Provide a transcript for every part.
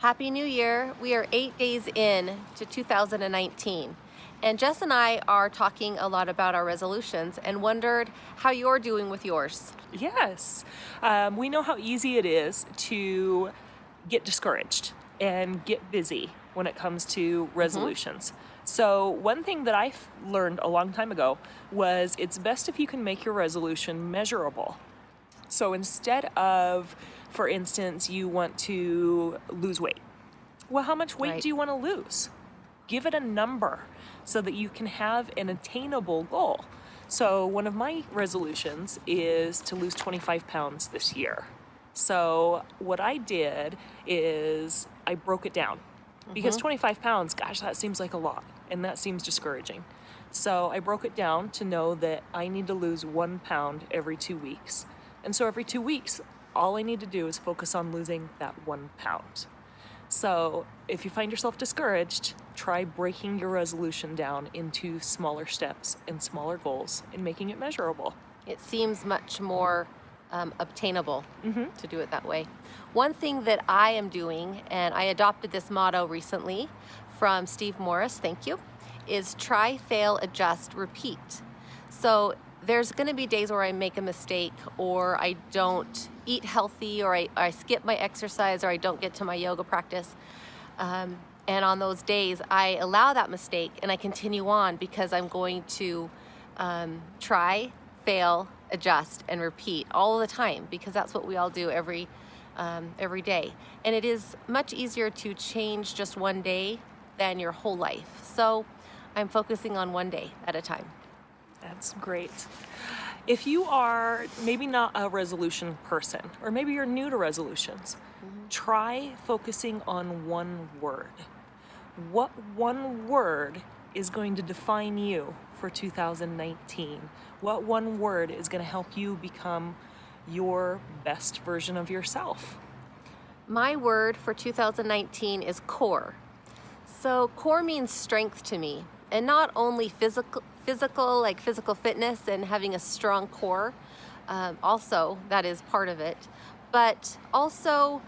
Happy New Year. We are 8 days in to 2019. And Jess and I are talking a lot about our resolutions and wondered how you're doing with yours. Yes. We know how easy it is to get discouraged and get busy when it comes to resolutions. So, one thing that I learned a long time ago was it's best if you can make your resolution measurable. So, instead of, for instance, you want to lose weight. Well, how much weight Right. do you want to lose? Give it a number so that you can have an attainable goal. So, one of my resolutions is to lose 25 pounds this year. So, what I did is I broke it down because 25 pounds, gosh, that seems like a lot and that seems discouraging. So, I broke it down to know that I need to lose 1 pound every 2 weeks. And so, every 2 weeks, all I need to do is focus on losing that 1 pound. So, if you find yourself discouraged, try breaking your resolution down into smaller steps and smaller goals and making it measurable. It seems much more obtainable to do it that way. One thing that I am doing, and I adopted this motto recently from Steve Morris, thank you, is try, fail, adjust, repeat. So there's going to be days where I make a mistake, or I don't eat healthy, or I skip my exercise, or I don't get to my yoga practice. And on those days, I allow that mistake and I continue on because I'm going to try, fail, adjust, and repeat all the time, because that's what we all do every day. And it is much easier to change just one day than your whole life. So I'm focusing on one day at a time. That's great. If you are maybe not a resolution person, or maybe you're new to resolutions, try focusing on one word. What one word is going to define you for 2019? What one word is going to help you become your best version of yourself? My word for 2019 is core. So core means strength to me, and not only physical like physical fitness and having a strong core. Also, that is part of it. But also,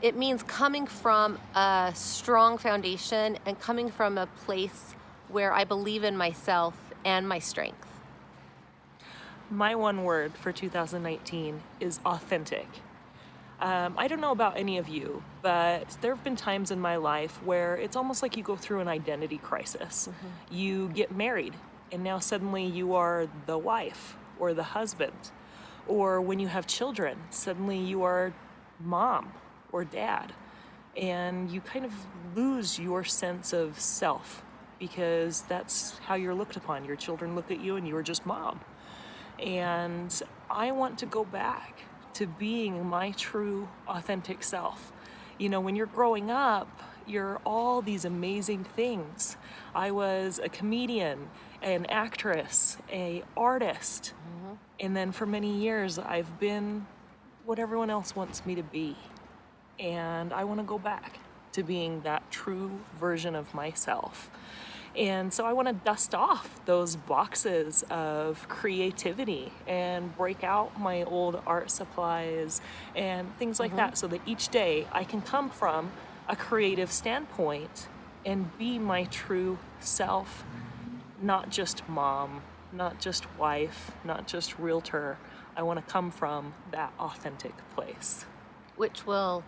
it means coming from a strong foundation and coming from a place where I believe in myself and my strength. My one word for 2019 is authentic. I don't know about any of you, but there have been times in my life where it's almost like you go through an identity crisis. You get married, and now suddenly you are the wife or the husband. Or when you have children, suddenly you are mom or dad. And you kind of lose your sense of self because that's how you're looked upon. Your children look at you and you're just mom. And I want to go back to being my true, authentic self. You know, when you're growing up, you're all these amazing things. I was a comedian, an actress, an artist. And then for many years, I've been what everyone else wants me to be. And I want to go back to being that true version of myself. And so I want to dust off those boxes of creativity and break out my old art supplies and things like that, so that each day I can come from a creative standpoint and be my true self, not just mom, not just wife, not just realtor. I want to come from that authentic place. Which will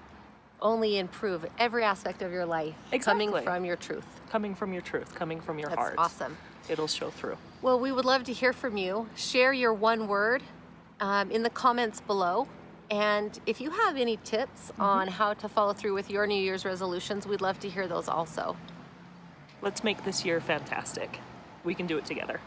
only improve every aspect of your life. Exactly. Coming from your truth. Coming from your truth, coming from your That's heart. awesome. It'll show through. Well, we would love to hear from you. Share your one word in the comments below. And if you have any tips on how to follow through with your New Year's resolutions, we'd love to hear those also. Let's make this year fantastic. We can do it together.